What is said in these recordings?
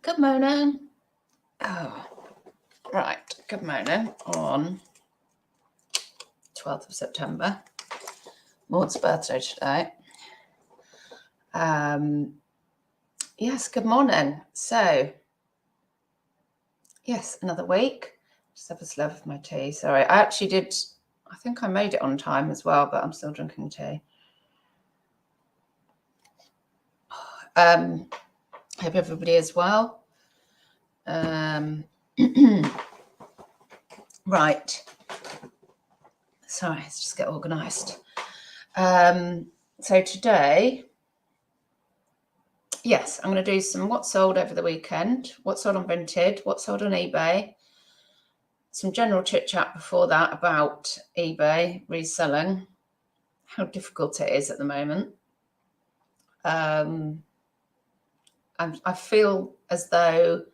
Good morning. Oh, right. Good morning on 12th of September. Maud's birthday today. Yes, good morning. So, yes, another week. Just have a slurp of my tea. Sorry, I think I made it on time as well, but I'm still drinking tea. Hope everybody is well. Right. Sorry, let's just get organised. So today, yes, I'm going to do some what sold over the weekend, what sold on Vinted, what sold on eBay, some general chit chat before that about eBay reselling, how difficult it is at the moment. I feel as though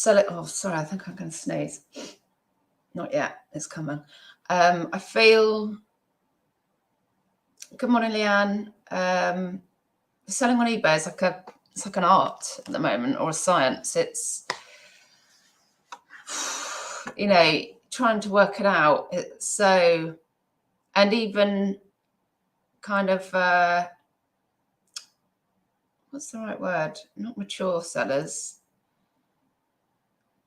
oh, sorry, I think I'm going to sneeze. Not yet, it's coming. I feel, good morning, Leanne. Selling on eBay is it's like an art at the moment, or a science. It's, you know, trying to work it out. It's so, and even kind of, what's the right word? Not mature sellers,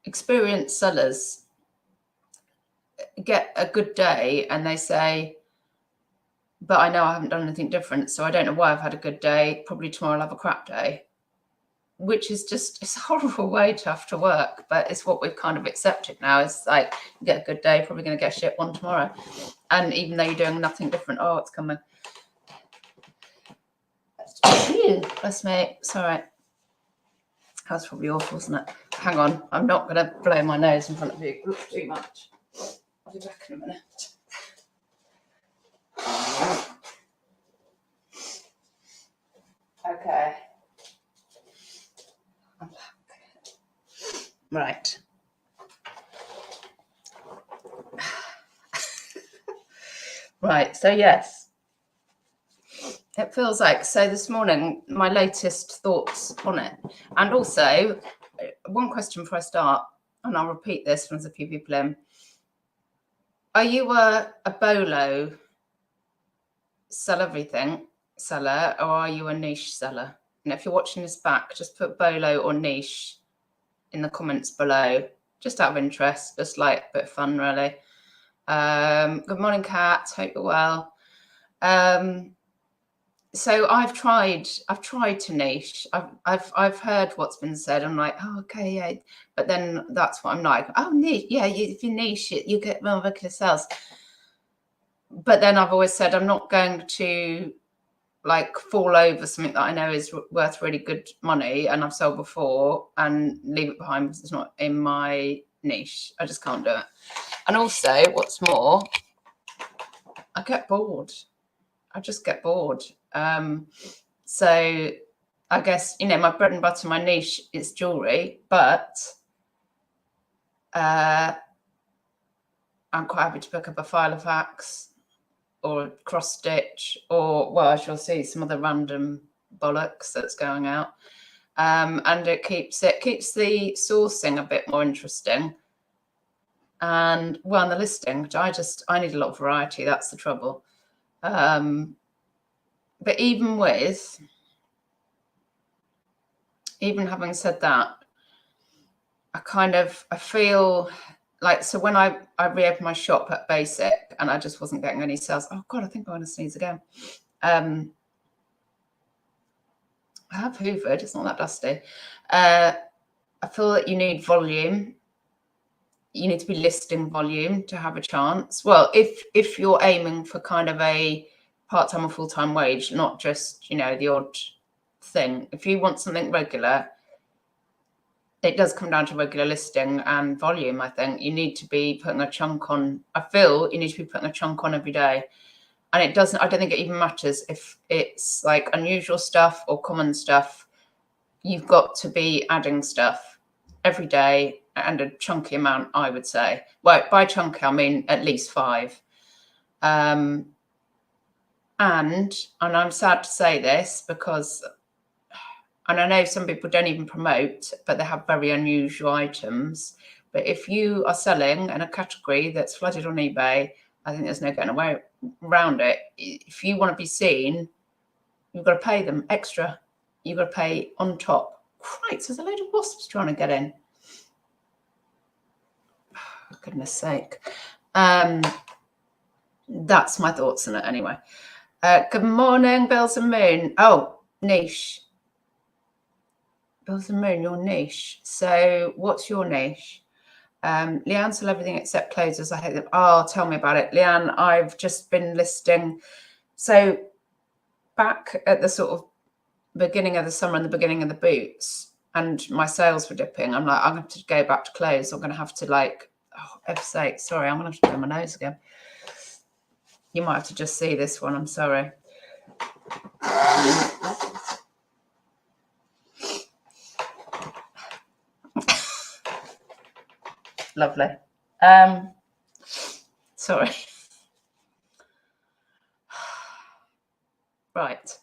experienced sellers get a good day and they say, but I know I haven't done anything different, so I don't know why I've had a good day. Probably tomorrow I'll have a crap day, which is just, it's a horrible way to have to work, but it's what we've kind of accepted now. It's like, you get a good day, probably going to get shit one tomorrow. And even though you're doing nothing different, oh, it's coming. Bless me. Sorry. That was probably awful, wasn't it? Hang on. I'm not going to blow my nose in front of you. Oops, too much. I'll be back in a minute. Okay. I'm back. Right. Right. So, yes. It feels like, so this morning, my latest thoughts on it. And also, one question before I start, and I'll repeat this from a few people in. Are you a BOLO sell everything seller, or are you a niche seller? And if you're watching this back, just put BOLO or niche in the comments below, just out of interest, just like a bit of fun, really. Good morning, Kat. Hope you're well. So I've tried to niche. I've heard what's been said. I'm like, oh, okay, yeah. But then that's what I'm like, oh, niche. Yeah, if you niche it, you get more regular sales. But then I've always said I'm not going to like fall over something that I know is worth really good money and I've sold before and leave it behind because it's not in my niche. I just can't do it. And also, what's more, I get bored. I just get bored. So I guess, you know, my bread and butter, my niche is jewelry, but I'm quite happy to pick up a file of hacks or a cross stitch, or, well, as you'll see, some other random bollocks that's going out. And it keeps the sourcing a bit more interesting. And, well, and the listing, I need a lot of variety. That's the trouble. But even having said that, I feel like, so when I reopened my shop at Basic and I just wasn't getting any sales. Oh God, I think I'm going to sneeze again. I have hoovered, it's not that dusty. I feel that you need volume. You need to be listing volume to have a chance. Well, if you're aiming for kind of a part-time or full-time wage, not just, you know, the odd thing. If you want something regular, it does come down to regular listing and volume. I think you need to be putting a chunk on. I feel you need to be putting a chunk on every day. And it doesn't, I don't think it even matters if it's like unusual stuff or common stuff. You've got to be adding stuff every day and a chunky amount, I would say. Well, by chunky, I mean at least 5. And I'm sad to say this because and I know some people don't even promote, but they have very unusual items. But if you are selling in a category that's flooded on eBay, I think there's no getting away around it. If you want to be seen, you've got to pay them extra. You've got to pay on top. Christ, there's a load of wasps trying to get in. Oh, goodness sake. That's my thoughts on it anyway. Good morning, Bills and Moon. Oh, niche. Bills and Moon, your niche. So what's your niche? Leanne sold everything except clothes as I hate them. Oh, tell me about it. Leanne, I've just been listing. So back at the sort of beginning of the summer and the beginning of the boots, and my sales were dipping. I'm like, I'm going to have to go back to clothes. I'm going to have to like, oh, F's sake, sorry, I'm going to have to do my nose again. You might have to just see this one. I'm sorry. Lovely. Sorry. Right.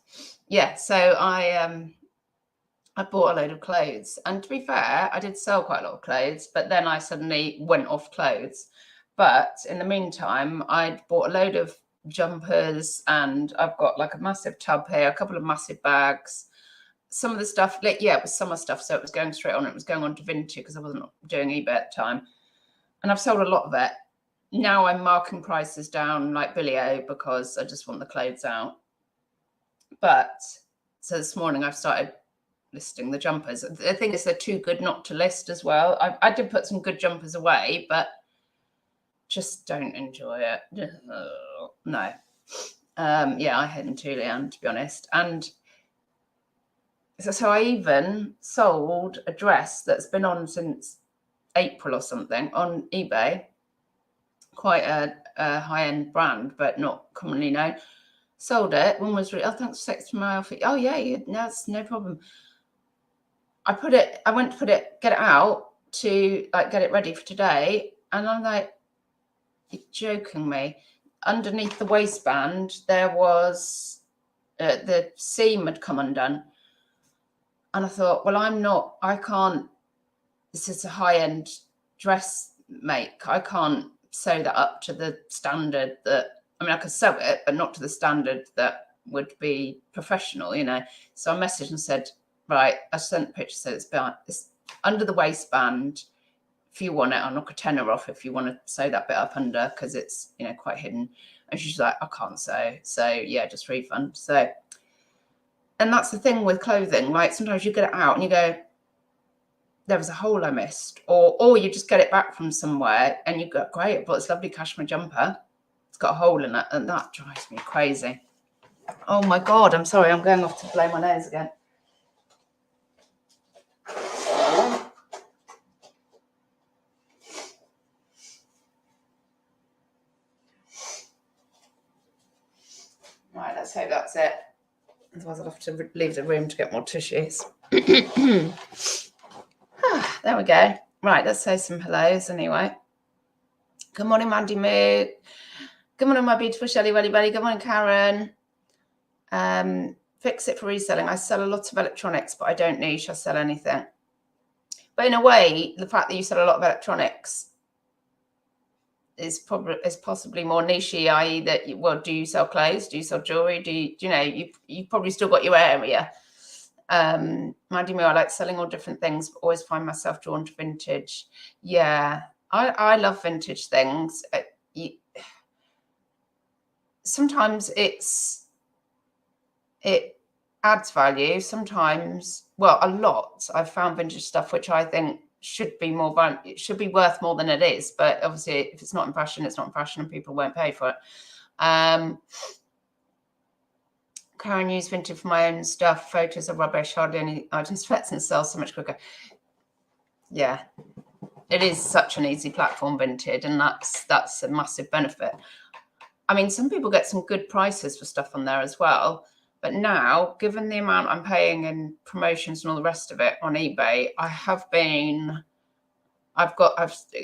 Yeah. So I bought a load of clothes, and to be fair, I did sell quite a lot of clothes, but then I suddenly went off clothes. But in the meantime, I'd bought a load of jumpers, and I've got like a massive tub here, a couple of massive bags. Some of the stuff, like, yeah, it was summer stuff, so it was going straight on. It was going on to Vinted because I wasn't doing eBay at the time. And I've sold a lot of it. Now I'm marking prices down like Billy O because I just want the clothes out. But so this morning I've started listing the jumpers. The thing is, they're too good not to list as well. I did put some good jumpers away, but just don't enjoy it. No. Yeah, I had them too, Leanne, to be honest. And so I even sold a dress that's been on since April or something on eBay. Quite a high-end brand, but not commonly known. Sold it. One was really, oh, thanks for texting my outfit. Oh yeah, that's no problem. I went to get it out to like get it ready for today, and I'm like, you're joking me. Underneath the waistband, there was the seam had come undone, and I thought, well, I can't. This is a high-end dress make. I can't sew that up to the standard that, I mean, I could sew it, but not to the standard that would be professional, you know. So I messaged and said, right, I sent a picture, so it's under the waistband. If you want it, I'll knock a tenner off if you want to sew that bit up under, because it's, you know, quite hidden. And she's like, I can't sew. So yeah, just refund. So, and that's the thing with clothing. Like sometimes you get it out and you go, there was a hole I missed, or you just get it back from somewhere and you go, great, but it's lovely cashmere jumper. It's got a hole in it, and that drives me crazy. Oh my God, I'm sorry, I'm going off to blow my nose again. Right, let's hope that's it. Otherwise I'll have to leave the room to get more tissues. There we go. Right, let's say some hellos anyway. Good morning, Mandy Moo. Good morning, my beautiful Shelley Welly Belly. Good morning, Karen. Fix it for reselling. I sell a lot of electronics, but I don't niche. I sell anything. But in a way, the fact that you sell a lot of electronics is possibly more niche-y, i.e. that, well, do you sell clothes? Do you sell jewelry? Do you know, you probably still got your area. Mandy Moo, I like selling all different things, but always find myself drawn to vintage. Yeah, I love vintage things. Sometimes it adds value. Sometimes, well, a lot. I've found vintage stuff which I think should be it should be worth more than it is. But obviously, if it's not in fashion, it's not in fashion, and people won't pay for it. Karen, use Vinted for my own stuff. Photos are rubbish. Hardly any items fits and sell so much quicker. Yeah, it is such an easy platform, Vinted, and that's a massive benefit. I mean, some people get some good prices for stuff on there as well. But now, given the amount I'm paying in promotions and all the rest of it on eBay,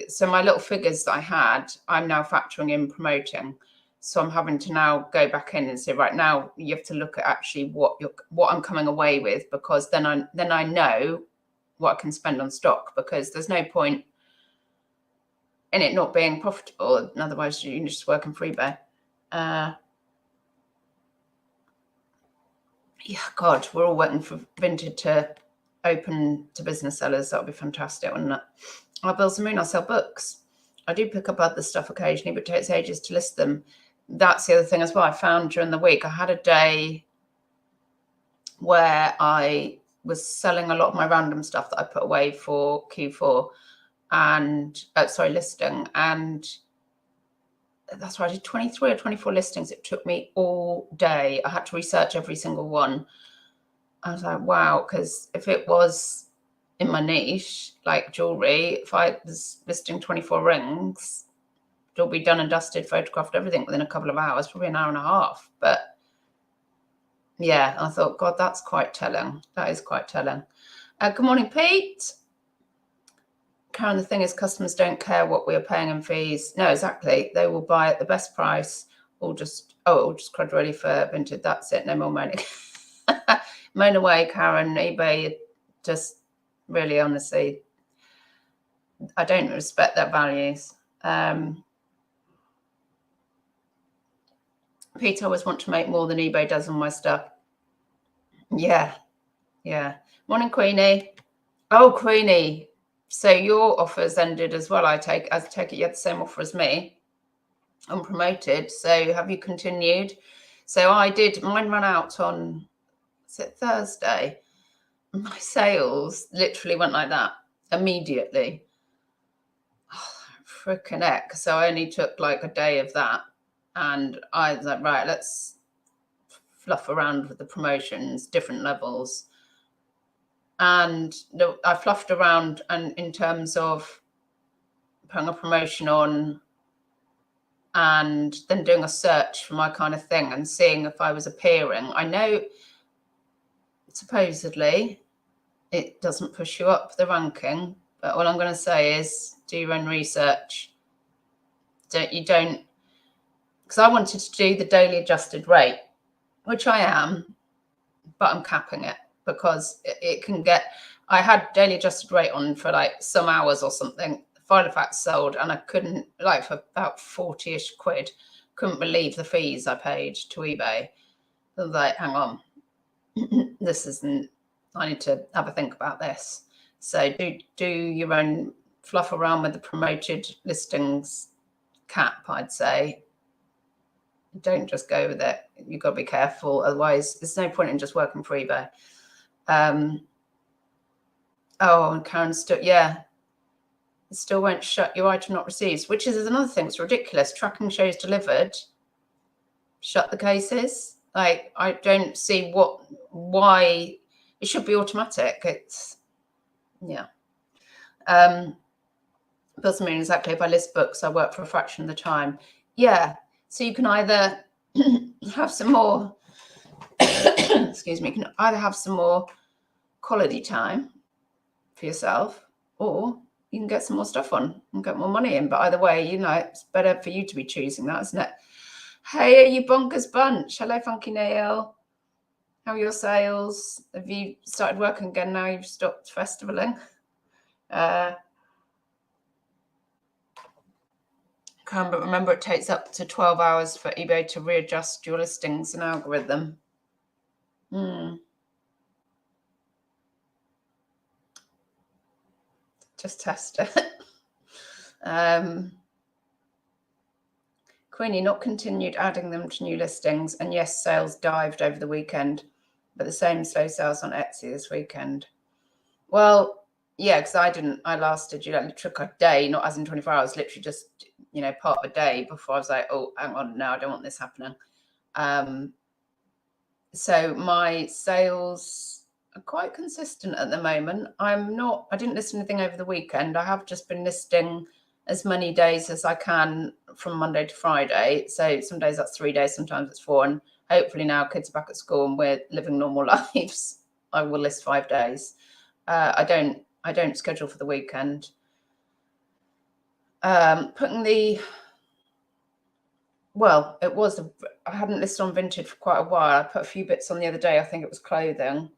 so my little figures that I had, I'm now factoring in promoting. So I'm having to now go back in and say, right now you have to look at actually what I'm coming away with, because then I know what I can spend on stock, because there's no point in it not being profitable. And otherwise you're just working for eBay. Yeah, God, we're all waiting for Vinted to open to business sellers. That would be fantastic, wouldn't it? I build some moon, I sell books. I do pick up other stuff occasionally, but it takes ages to list them. That's the other thing as well. I found during the week, I had a day where I was selling a lot of my random stuff that I put away for Q4 and, listing. And that's why I did 23 or 24 listings. It took me all day. I had to research every single one. I was like, wow, because if it was in my niche, like jewelry, if I was listing 24 rings, it'll be done and dusted, photographed, everything within a couple of hours, probably an hour and a half. But yeah, I thought, God, that's quite telling. That is quite telling. Good morning, Pete. Karen, the thing is, customers don't care what we are paying in fees. No, exactly. They will buy at the best price, or just crud ready for Vinted. That's it. No more money. Moan away, Karen. eBay, just really, honestly, I don't respect their values. Pete, I always want to make more than eBay does on my stuff. Yeah. Morning, Queenie. Oh, Queenie. So your offer's ended as well, I take it you had the same offer as me, unpromoted. So have you continued? So I did, mine ran out on, is it Thursday? My sales literally went like that immediately. Oh, freaking heck. So I only took like a day of that. And I was like, right, let's fluff around with the promotions, different levels. And I fluffed around, and in terms of putting a promotion on and then doing a search for my kind of thing and seeing if I was appearing. I know supposedly it doesn't push you up the ranking, but all I'm going to say is do your own research. Don't, because I wanted to do the daily adjusted rate, which I am, but I'm capping it because it can get, I had daily adjusted rate on for like some hours or something. Filofax sold, and I couldn't, like, for about 40-ish quid, couldn't believe the fees I paid to eBay. I was like, hang on, this isn't, I need to have a think about this. So do your own fluff around with the promoted listings cap, I'd say. Don't just go with it. You've got to be careful. Otherwise, there's no point in just working for eBay. And Karen still, yeah. It still won't shut your item not received, which is another thing. It's ridiculous. Tracking shows delivered. Shut the cases. Like, I don't see why it should be automatic. It's, yeah. Doesn't mean exactly if I list books, I work for a fraction of the time. Yeah. So you can either have some more, excuse me, you can either have some more quality time for yourself, or you can get some more stuff on and get more money in. But either way, it's better for you to be choosing that, isn't it? Hey, are you bonkers bunch? Hello, Funky Nail. How are your sales? Have you started working again now you've stopped festivaling? But remember, it takes up to 12 hours for eBay to readjust your listings and algorithm. Just test it. Queenie, not continued adding them to new listings. And yes, sales dived over the weekend, but the same slow sales on Etsy this weekend. Well, yeah, because I lasted, it took a day, not as in 24 hours, literally just, part of a day before I was like, oh, hang on, no, I don't want this happening. So my sales are quite consistent at the moment. I didn't list anything over the weekend. I have just been listing as many days as I can from Monday to Friday. So some days that's 3 days, sometimes it's 4. And hopefully now kids are back at school and we're living normal lives, I will list 5 days. I don't schedule for the weekend. Putting the well, it was, I hadn't listed on Vinted for quite a while. I put a few bits on the other day. I think it was clothing.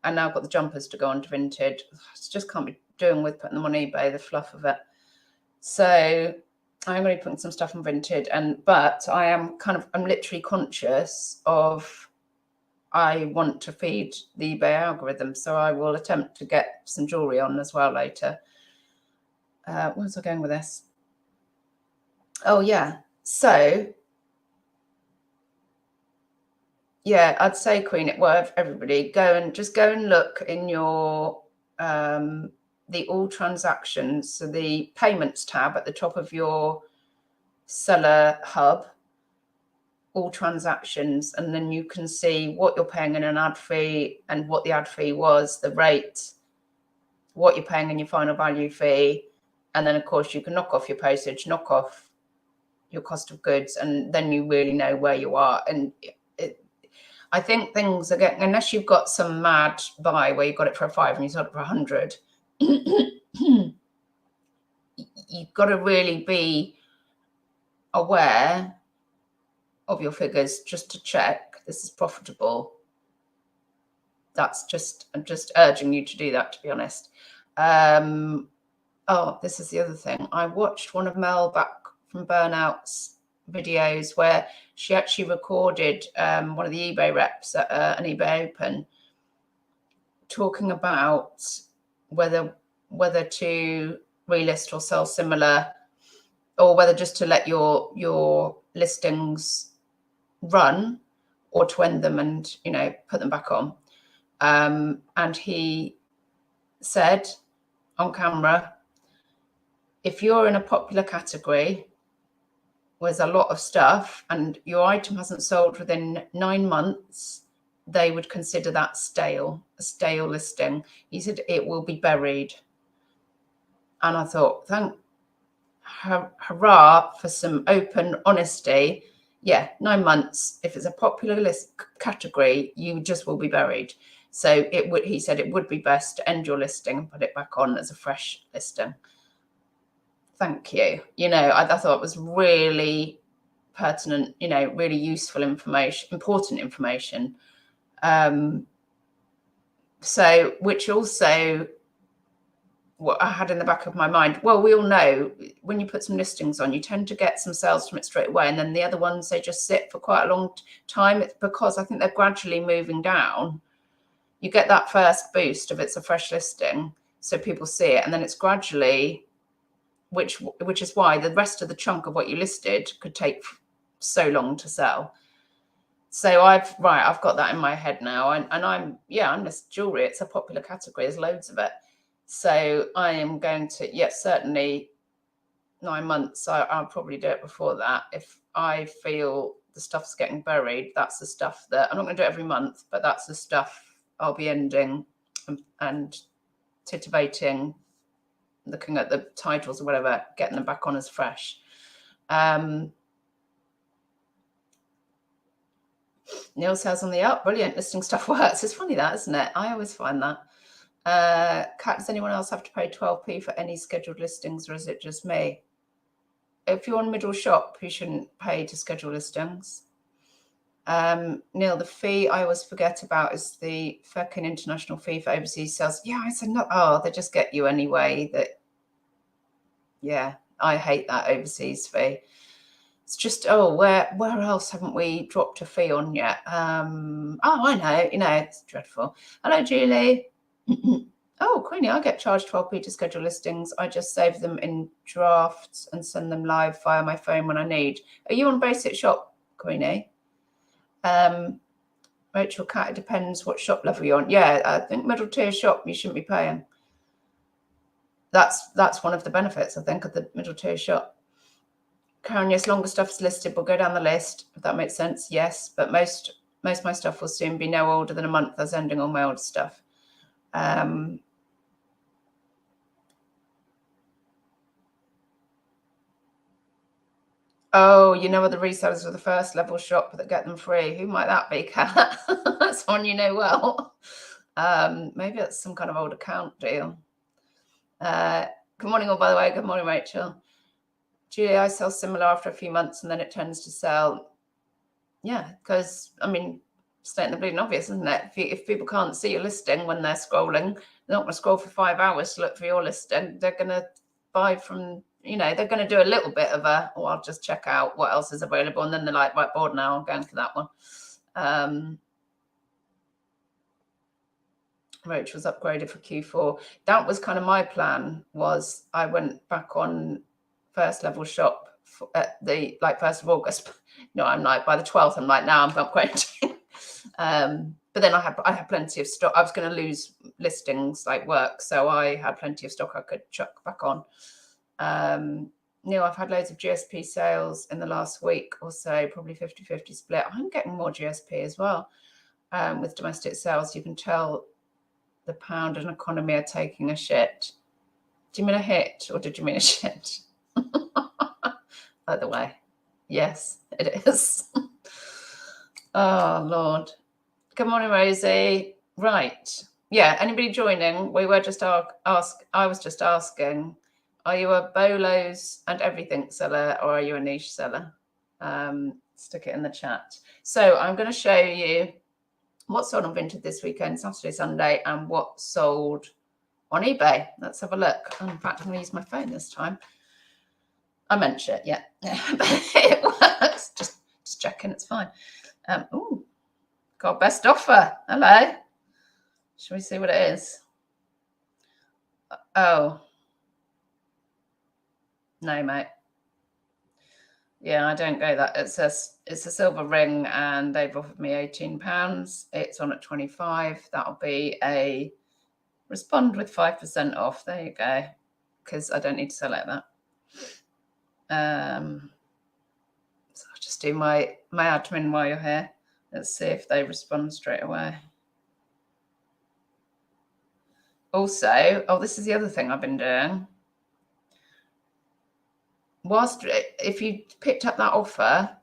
And now I've got the jumpers to go onto Vinted. I just can't be doing with putting them on eBay, the fluff of it. So I'm going to be putting some stuff on Vinted, but I'm literally conscious of, I want to feed the eBay algorithm. So I will attempt to get some jewelry on as well later. Where was I going with this? Oh yeah. So yeah, I'd say Queen, everybody go and look in your, the all transactions. So the payments tab at the top of your seller hub, all transactions, and then you can see what you're paying in an ad fee and what the ad fee was, the rate, what you're paying in your final value fee. And then of course you can knock off your postage, knock off your cost of goods, and then you really know where you are. And I think things are getting, unless you've got some mad buy where you got it for a 5 and you sold it for 100, you've got to really be aware of your figures just to check this is profitable. I'm just urging you to do that, to be honest. Oh, this is the other thing. I watched one of Mel back from Burnout's videos where she actually recorded one of the eBay reps at an eBay Open talking about whether to relist or sell similar, or whether just to let your listings run or to end them and, you know, put them back on. And he said on camera, if you're in a popular category with a lot of stuff and your item hasn't sold within 9 months, they would consider that a stale listing. He said it will be buried. And I thought, hurrah for some open honesty. Yeah, 9 months. If it's a popular list category, you just will be buried. So he said it would be best to end your listing and put it back on as a fresh listing. Thank you. You know, I thought it was really pertinent, you know, really useful information, important information. So, which also, what I had in the back of my mind, well, we all know when you put some listings on, you tend to get some sales from it straight away. And then the other ones, they just sit for quite a long time. It's because I think they're gradually moving down. You get that first boost if it's a fresh listing, so people see it, and then it's gradually, which is why the rest of the chunk of what you listed could take so long to sell. So I've got that in my head now, and I'm list jewelry. It's a popular category. There's loads of it. So I am going to, yes, certainly 9 months. I'll probably do it before that. If I feel the stuff's getting buried, that's the stuff that I'm not going to do it every month, but that's the stuff I'll be ending and titivating, looking at the titles or whatever, getting them back on as fresh. Neil says on the up, brilliant, listing stuff works. It's funny that, isn't it? I always find that. Kat, does anyone else have to pay 12p for any scheduled listings, or is it just me? If you're on middle shop, you shouldn't pay to schedule listings. Neil, the fee I always forget about is the fucking international fee for overseas sales. Yeah, I said no. Oh, they just get you anyway. Yeah, I hate that overseas fee. It's just, where else haven't we dropped a fee on yet? I know, you know, it's dreadful. Hello, Julie. Oh, Queenie, I get charged 12p to schedule listings. I just save them in drafts and send them live via my phone when I need. Are you on basic shop, Queenie? Rachel Cat, it depends what shop level you're on. Yeah, I think middle tier shop, you shouldn't be paying. That's one of the benefits, I think, of the middle tier shop. Karen, yes, longer stuff is listed. We'll go down the list, if that makes sense. Yes, but most of my stuff will soon be no older than a month, as ending all my old stuff. Oh, you know, the resellers of the first level shop that get them free. Who might that be, Kat? That's one you know well. Maybe it's some kind of old account deal. Good morning, all, by the way. Good morning, Rachel. Julia, I sell similar after a few months and then it tends to sell. Yeah, because, I mean, stating the bleeding obvious, isn't it? If people can't see your listing when they're scrolling, they're not going to scroll for 5 hours to look for your listing. They're going to buy from, you know, they're going to do a little bit of a, oh, I'll just check out what else is available. And then they're like, right, bored now, I'm going for that one. Roach was upgraded for Q4. That was kind of my plan, was I went back on first level shop at the, like, 1st of August. No, I'm like, by the 12th, I'm like, now I'm upgrading. But then I had plenty of stock. I was going to lose listings like work, so I had plenty of stock I could chuck back on. Neil, I've had loads of GSP sales in the last week or so, probably 50-50 split. I'm getting more GSP as well. With domestic sales, you can tell the pound and economy are taking a shit. Do you mean a hit or did you mean a shit? Either way, yes, it is. Oh, Lord. Good morning, Rosie. Right. Yeah, anybody joining? We were just I was just asking, are you a bolos and everything seller or are you a niche seller? Stick it in the chat. So I'm going to show you what sold on Vinted this weekend, Saturday, Sunday, and what sold on eBay. Let's have a look. In fact, I'm going to use my phone this time. I meant shit, yeah. But it works. Just checking, it's fine. Oh, got best offer. Hello. Shall we see what it is? Oh. No, mate. Yeah, I don't go that. It's a silver ring and they've offered me £18. It's on at 25. That'll be a respond with 5% off. There you go. Because I don't need to sell like that. So I'll just do my admin while you're here. Let's see if they respond straight away. Also, oh, this is the other thing I've been doing. If you picked up that offer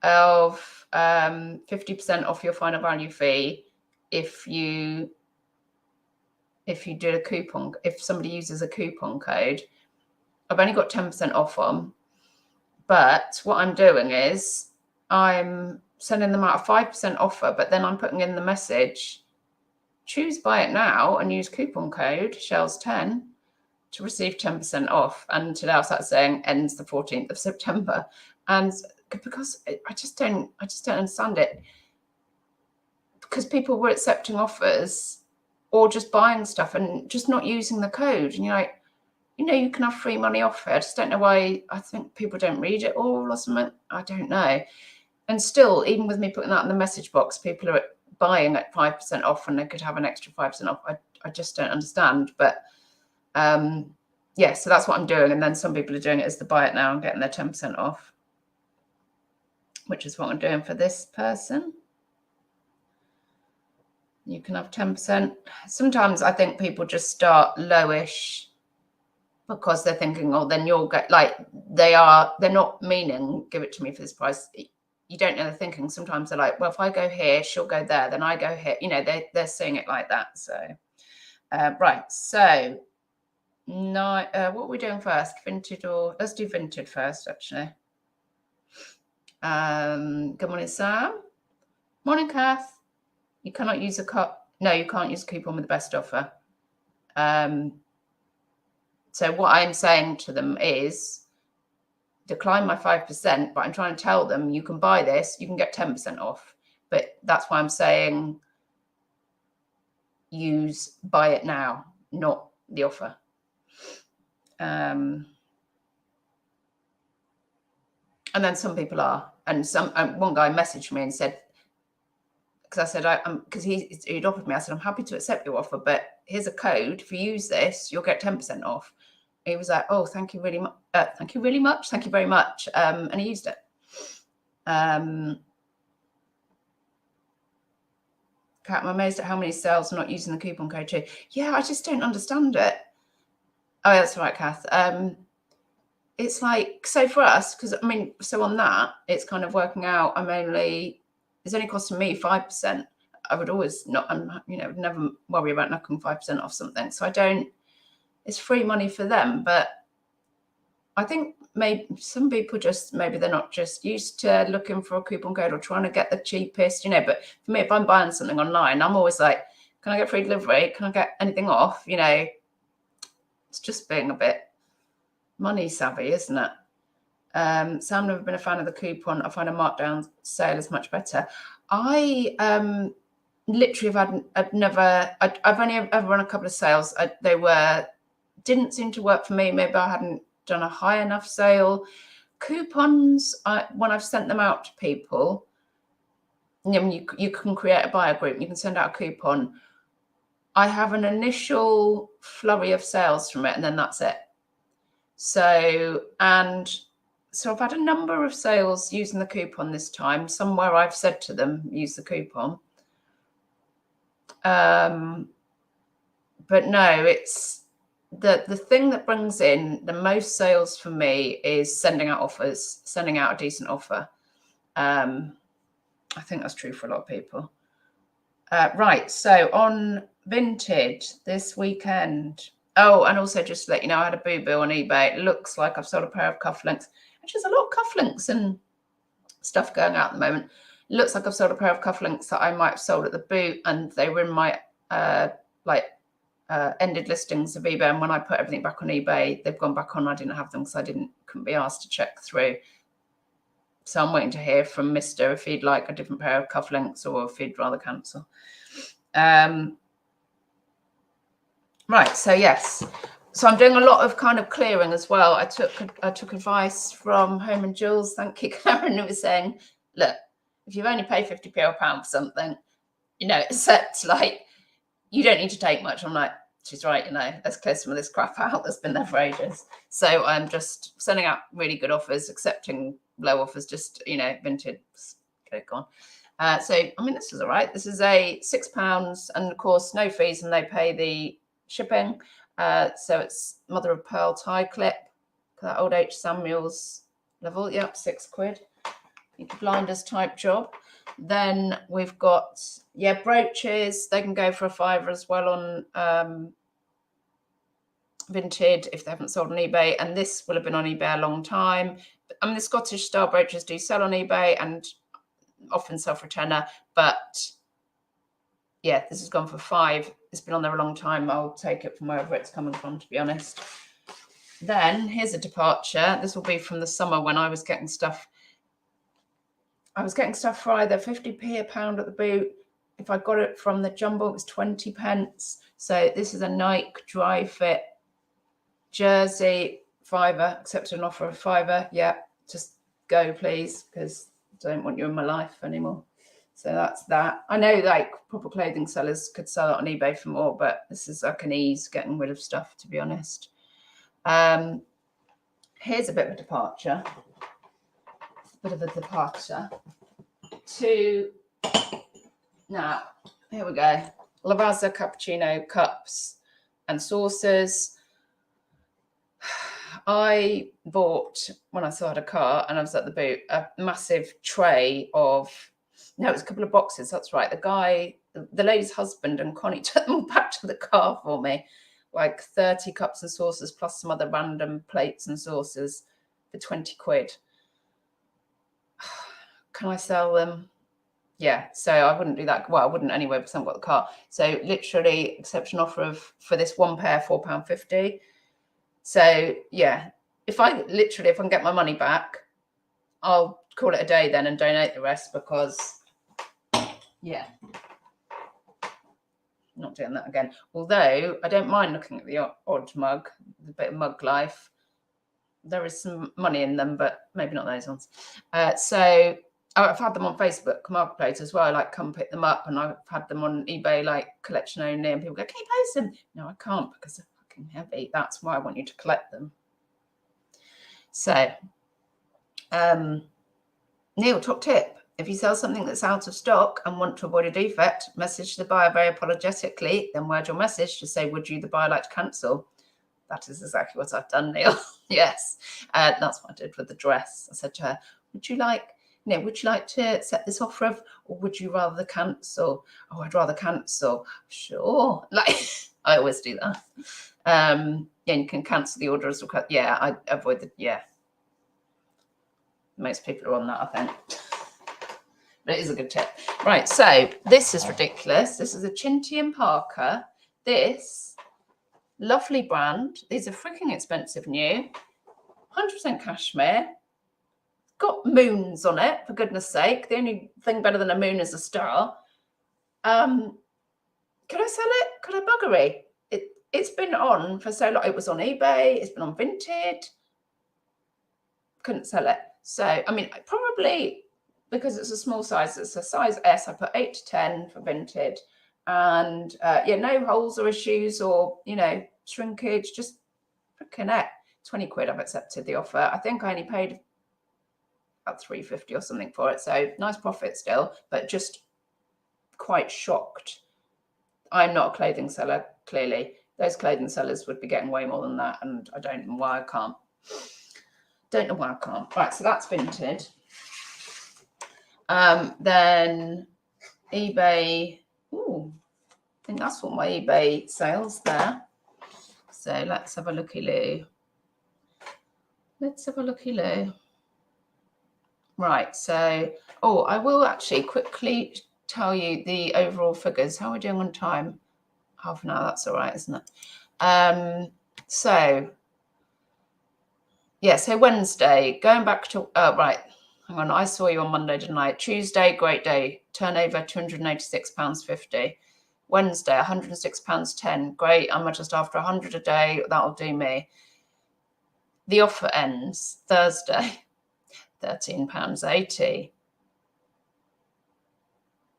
of 50% off your final value fee, if you did a coupon, if somebody uses a coupon code, I've only got 10% off on. But what I'm doing is I'm sending them out a 5% offer, but then I'm putting in the message, choose buy it now and use coupon code Shells10 to receive 10% off. And today I was saying ends the 14th of September. And because I just don't understand it. Because people were accepting offers or just buying stuff and just not using the code. And you're like, you know, you can have free money off it. I just don't know why. I think people don't read it all or something. I don't know. And still, even with me putting that in the message box, people are buying at 5% off and they could have an extra 5% off. I just don't understand. But yeah, so that's what I'm doing. And then some people are doing it as the buy it now and getting their 10% off, which is what I'm doing for this person. You can have 10%. Sometimes I think people just start lowish because they're thinking, oh, then you'll get, like, they're not meaning give it to me for this price. You don't know they're thinking. Sometimes they're like, well, if I go here, she'll go there, then I go here. You know, they're seeing it like that. So right. So what are we doing first? Vinted or let's do Vinted first, actually. Good morning, Sam. Morning, Kath. You cannot use no, you can't use a coupon with the best offer. So what I'm saying to them is decline my 5%, but I'm trying to tell them you can buy this, you can get 10% off. But that's why I'm saying use buy it now, not the offer. And then some people are, and one guy messaged me and said, because I said, because he'd offered me, I said, I'm happy to accept your offer, but here's a code. If you use this, you'll get 10% off. He was like, oh, thank you really much. Thank you really much. Thank you very much. And he used it. Kat, I'm amazed at how many sales are not using the coupon code too. Yeah, I just don't understand it. Oh, that's right, Kath. It's like, so for us, because I mean, so on that, it's kind of working out. It's only costing me 5%. I would always never worry about knocking 5% off something. So it's free money for them. But I think maybe some people just, maybe they're not just used to looking for a coupon code or trying to get the cheapest, you know. But for me, if I'm buying something online, I'm always like, can I get free delivery? Can I get anything off? You know, it's just being a bit money savvy, isn't it? So I've never been a fan of the coupon. I find a markdown sale is much better. I literally I've only ever run a couple of sales. They didn't seem to work for me. Maybe I hadn't done a high enough sale. Coupons, when I've sent them out to people, you can create a buyer group. You can send out a coupon. I have an initial flurry of sales from it, and then that's it. So I've had a number of sales using the coupon this time. Somewhere I've said to them, use the coupon. But no, it's the thing that brings in the most sales for me is sending out offers, sending out a decent offer. I think that's true for a lot of people. Right, so on Vinted this weekend. Oh, and also just to let you know, I had a boo-boo on eBay. It looks like I've sold a pair of cufflinks. Actually, there's a lot of cufflinks and stuff going out at the moment. It looks like I've sold a pair of cufflinks that I might have sold at the boot, and they were in my ended listings of eBay. And when I put everything back on eBay, they've gone back on. I didn't have them because I couldn't be asked to check through. So I'm waiting to hear from Mr. if he'd like a different pair of cufflinks or if he'd rather cancel. Right, so yes. So I'm doing a lot of kind of clearing as well. I took advice from Home and Jewels. Thank you, Karen, who was saying, look, if you've only paid 50p or a pound for something, you know, except like, you don't need to take much. I'm like, she's right, you know, let's clear some of this crap out that's been there for ages. So I'm just sending out really good offers, accepting low offers, just, you know, Vinted, get it gone. So, I mean, this is all right. This is a £6 and of course, no fees, and they pay the shipping. So it's mother of pearl tie clip, that old H. Samuels level. Yep, £6. Blinders type job. Then we've got, brooches. They can go for a £5 as well on Vinted if they haven't sold on eBay. And this will have been on eBay a long time. I mean, the Scottish style brooches do sell on eBay and often sell for £10, but yeah, this has gone for £5. It's been on there a long time. I'll take it from wherever it's coming from, to be honest. Then here's a departure. This will be from the summer when I was getting stuff. I was getting stuff for either 50p a pound at the boot. If I got it from the jumble, it was 20p. So this is a Nike dry fit jersey, £5. Accepted an offer of £5. Yeah, just go, please, because I don't want you in my life anymore. So that's that. I know like proper clothing sellers could sell it on eBay for more, but this is like an ease getting rid of stuff, to be honest. Here's a bit of a departure. Now, here we go. Lavazza cappuccino cups and saucers. I bought, when I saw I had a car and I was at the boot, a massive tray of, no, it was a couple of boxes. That's right. The lady's husband and Connie took them all back to the car for me, like 30 cups and saucers plus some other random plates and saucers for £20. Can I sell them? Yeah, so I wouldn't do that. Well, I wouldn't anyway because I haven't got the car. So literally exception offer for this one pair, £4.50. So yeah, if I can get my money back, I'll call it a day then and donate the rest because yeah, not doing that again. Although I don't mind looking at the odd mug, a bit of mug life. There is some money in them, but maybe not those ones. So I've had them on Facebook Marketplace as well. Like, come pick them up, and I've had them on eBay, like collection only. And people go, "Can you post them?" No, I can't because they're fucking heavy. That's why I want you to collect them. So, Neil, top tip: if you sell something that's out of stock and want to avoid a defect, message the buyer very apologetically. Then word your message to say, "Would you, the buyer, like to cancel?" That is exactly what I've done, Neil. Yes, that's what I did with the dress. I said to her, would you like to set this offer of, or would you rather cancel? Oh, I'd rather cancel. Sure. Like, I always do that. Yeah, you can cancel the order as well. Yeah, I avoid the, yeah. Most people are on that, I think. But it is a good tip. Right, so this is ridiculous. This is a Chinty and Parker. This lovely brand. These are freaking expensive new. 100% cashmere. Got moons on it, for goodness sake. The only thing better than a moon is a star. Could I sell it? Could I buggery? It's been on for so long. It was on eBay. It's been on Vinted. Couldn't sell it. So, I mean, probably because it's a small size. It's a size S. I put 8 to 10 for Vinted. And, yeah, no holes or issues or, you know, shrinkage. Just freaking it. 20 quid I've accepted the offer. I think I only paid about 3.50 or something for it. So, nice profit still, but just quite shocked. I'm not a clothing seller, clearly. Those clothing sellers would be getting way more than that, and I don't know why I can't. Don't know why I can't. Right, so that's Vinted. Then eBay. Ooh, I think that's what my eBay sales there. So let's have a looky-loo. Let's have a looky-loo. Right, so, I will actually quickly tell you the overall figures. How are we doing on time? Half an hour, that's all right, isn't it? So, yeah, so Wednesday, going back to, right, hang on, I saw you on Monday, didn't I? Tuesday, great day, turnover £286.50. Wednesday, £106.10, great, I'm just after 100 a day, that'll do me. The offer ends Thursday, £13.80.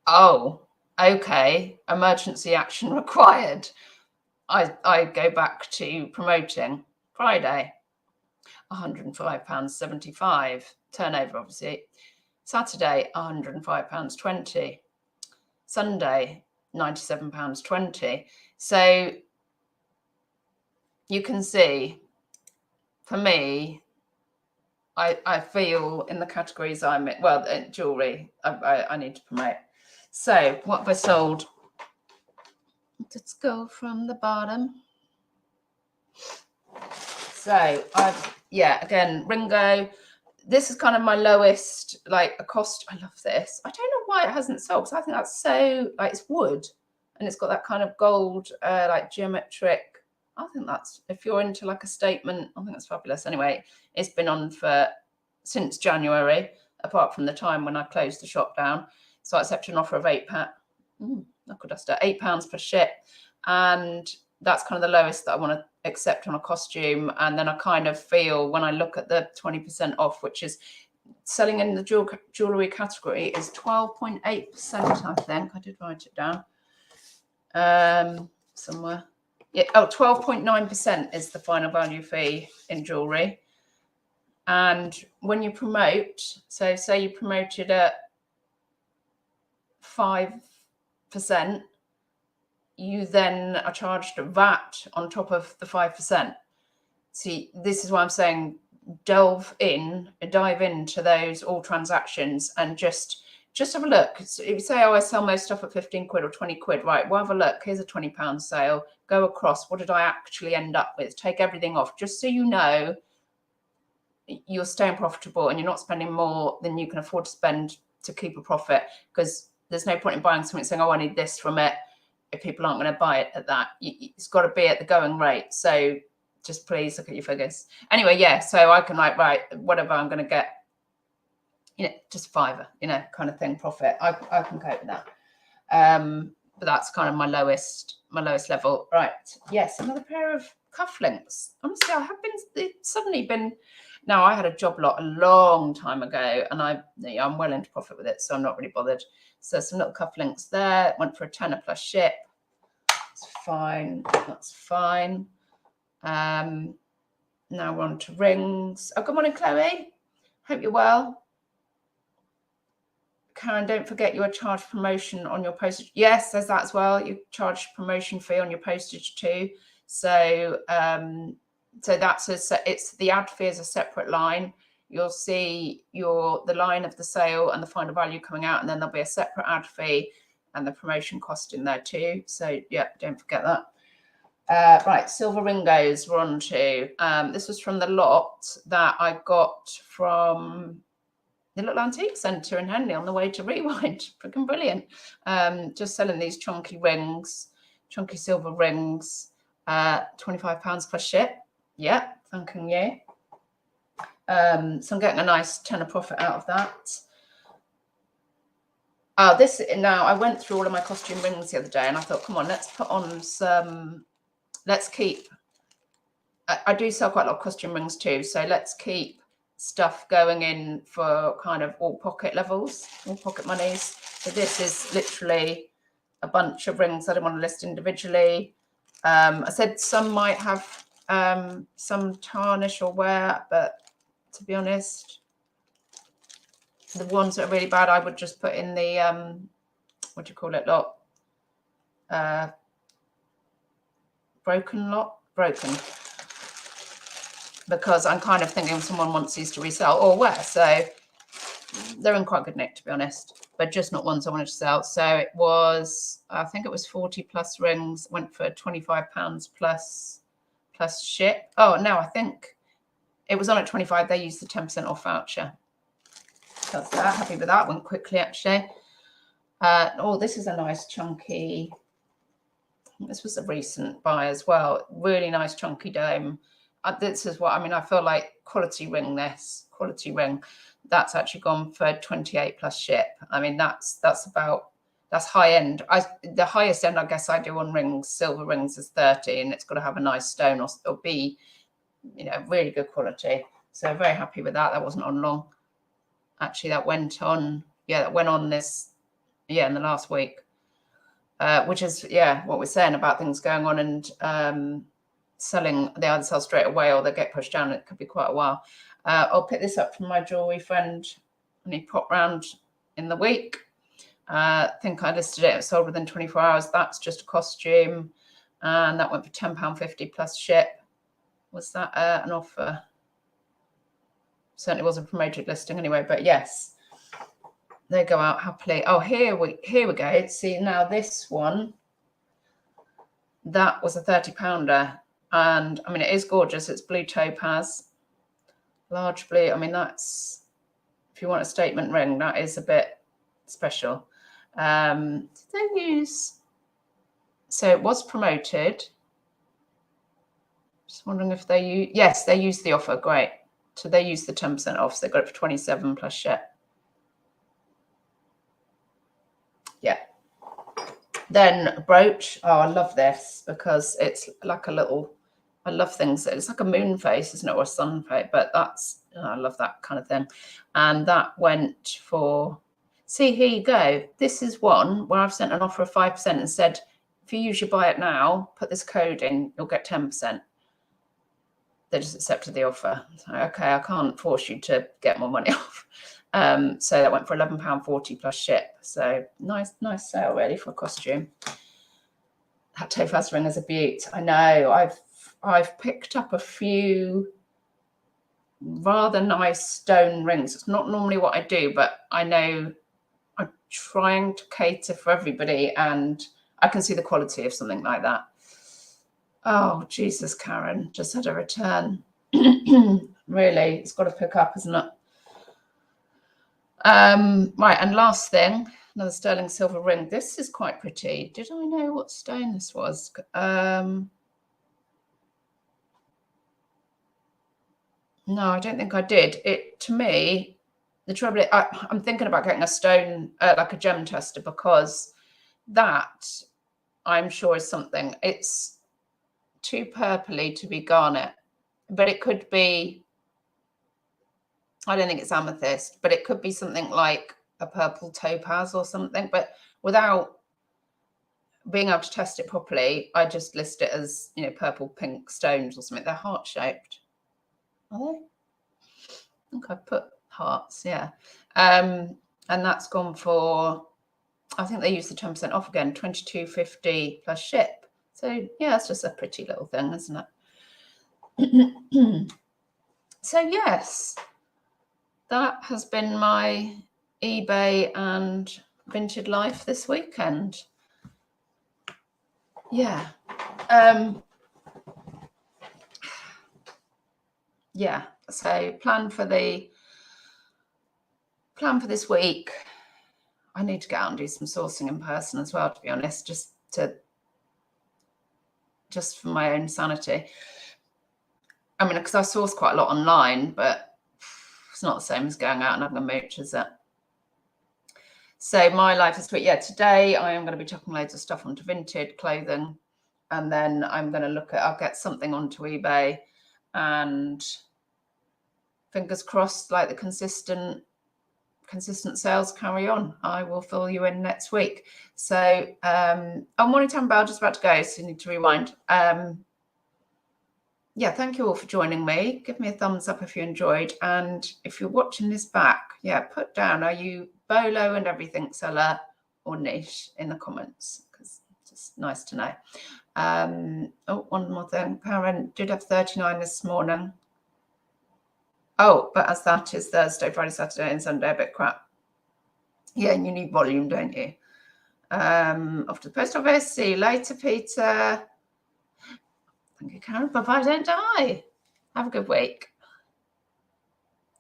Oh, okay, emergency action required. I go back to promoting. Friday, £105.75. Turnover, obviously. Saturday, £105.20. Sunday, £97.20. So you can see, for me, I feel in the categories I'm in, well, jewellery, I need to promote. So what have I sold? Let's go from the bottom. So again, Ringo. This is kind of my lowest, like a cost. I love this. I don't know why it hasn't sold, because I think that's so, like, it's wood and it's got that kind of gold, like geometric. I think that's, if you're into like a statement, I think that's fabulous. Anyway, it's been on since January, apart from the time when I closed the shop down. So I accepted an offer of £8. Knuckle duster, £8 per ship. And that's kind of the lowest that I want to accept on a costume. And then I kind of feel, when I look at the 20% off, which is selling in the jewellery category, is 12.8%, I think. I did write it down somewhere. Yeah, 12.9% is the final value fee in jewellery. And when you promote, so say you promoted at 5%, you then are charged a VAT on top of the 5%. See, this is why I'm saying dive into those all transactions and just have a look. So if you say, I sell most stuff at 15 quid or 20 quid, right, well, have a look. Here's a £20 sale. Go across. What did I actually end up with? Take everything off, just so you know you're staying profitable and you're not spending more than you can afford to spend to keep a profit, because there's no point in buying something saying, I need this from it, if people aren't going to buy it at that. It's got to be at the going rate. So just please look at your figures. Anyway, yeah, so I can, like, right, whatever I'm going to get, just £5, kind of thing, profit. I can cope with that. But that's kind of my lowest level. Right. Yes, another pair of cufflinks. Honestly, it's suddenly been, now I had a job lot a long time ago, and I'm well into profit with it, so I'm not really bothered. So some little cufflinks there, went for a tenner plus ship. It's fine. That's fine. Now we're on to rings. Oh, good morning, Chloe. Hope you're well. Karen, don't forget you are charged promotion on your postage. Yes, there's that as well. You charge promotion fee on your postage too. So that's it's the ad fee is a separate line. You'll see the line of the sale and the final value coming out, and then there'll be a separate ad fee and the promotion cost in there too. So yeah, don't forget that. Right, silver ringos we're on to. This was from the lot that I got from the little antique centre in Henley on the way to Rewind. Freaking brilliant. Just selling these chunky rings, chunky silver rings, £25 plus ship. Yeah, thanking you. So I'm getting a nice tenner profit out of that. Now I went through all of my costume rings the other day and I thought, come on, let's put on some, let's keep, I do sell quite a lot of costume rings too. So let's keep stuff going in for kind of all pocket levels, all pocket monies. So this is literally a bunch of rings that I want to list individually. I said some might have some tarnish or wear, but to be honest, the ones that are really bad, I would just put in the, what do you call it, lot? Broken lot? Broken. Because I'm kind of thinking someone wants these to resell or wear. So they're in quite good nick, to be honest, but just not ones I wanted to sell. So it was, I think it was 40 plus rings, went for £25 plus ship. Oh, no, I think it was on at 25. They used the 10% off voucher. So happy with that. Went quickly, actually. Oh, this is a nice chunky. This was a recent buy as well. Really nice chunky dome. This is what I mean. I feel like quality ring. This quality ring. That's actually gone for 28 plus ship. I mean, that's high end. The highest end I guess I do on rings, silver rings, is 30, and it's got to have a nice stone or be, you know, really good quality. So very happy with that. That wasn't on long. Actually, that went on. Yeah, that went on this. Yeah, in the last week, which is what we're saying about things going on and selling. They either sell straight away or they get pushed down. It could be quite a while. I'll pick this up from my jewelry friend, and he popped round in the week. I think I listed it. It sold within 24 hours. That's just a costume, and that went for £10.50 plus ship. Was that an offer? Certainly was a promoted listing anyway. But yes, they go out happily. Oh, here we go. See, now this one, that was a £30, and I mean it is gorgeous. It's blue topaz, large blue. I mean, that's, if you want a statement ring, that is a bit special. Did they use? So it was promoted. Just wondering if they use. Yes, they used the offer. Great. So they used the 10% off. So they got it for 27 plus ship. Yeah. Then brooch. Oh, I love this because it's like a little. I love things. It's like a moon face, isn't it, or a sun face? But that's. I love that kind of thing. And that went for. See, here you go. This is one where I've sent an offer of 5% and said, if you use your buy it now, put this code in, you'll get 10%. They just accepted the offer. So, okay, I can't force you to get more money off. So that went for £11.40 plus ship. So nice sale really for a costume. That topaz ring is a beaut. I know. I've picked up a few rather nice stone rings. It's not normally what I do, but I know I'm trying to cater for everybody, and I can see the quality of something like that. Oh, Jesus, Karen, just had a return. Really, it's got to pick up, isn't it? Right, and last thing, another sterling silver ring. This is quite pretty. Did I know what stone this was? No, I don't think I did. It, to me, the trouble is, I'm thinking about getting a stone, like a gem tester, because that, I'm sure, is something. It's too purpley to be garnet, but it could be, I don't think it's amethyst, but it could be something like a purple topaz or something. But without being able to test it properly, I just list it as, you know, purple pink stones or something. They're heart-shaped. Are they? I think I put hearts, yeah. And that's gone for, I think they used the 10% off again, £22.50 plus ship. So yeah, it's just a pretty little thing, isn't it? So yes, that has been my eBay and Vinted life this weekend. Yeah. Yeah, so plan for the Plan for this week. I need to get out and do some sourcing in person as well, to be honest, just for my own sanity. I mean, because I source quite a lot online, but it's not the same as going out and having a mooch, is it? So my life is sweet. Yeah, today I am going to be chucking loads of stuff onto Vinted clothing, and then I'm going to I'll get something onto eBay, and fingers crossed, like the consistent sales carry on. I will fill you in next week. So morning time bell, just about to go, so you need to rewind. Yeah, thank you all for joining me. Give me a thumbs up if you enjoyed, and if you're watching this back, yeah, put down, are you bolo and everything seller or niche in the comments, because it's just nice to know. One more thing, Karen did have 39 this morning. Oh, but as that is Thursday, Friday, Saturday and Sunday, a bit crap. Yeah, and you need volume, don't you? Off to the post office. See you later, Peter. Thank you, Karen. Bye-bye, don't die. Have a good week.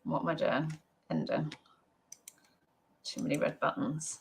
What am I doing? Ending. Too many red buttons.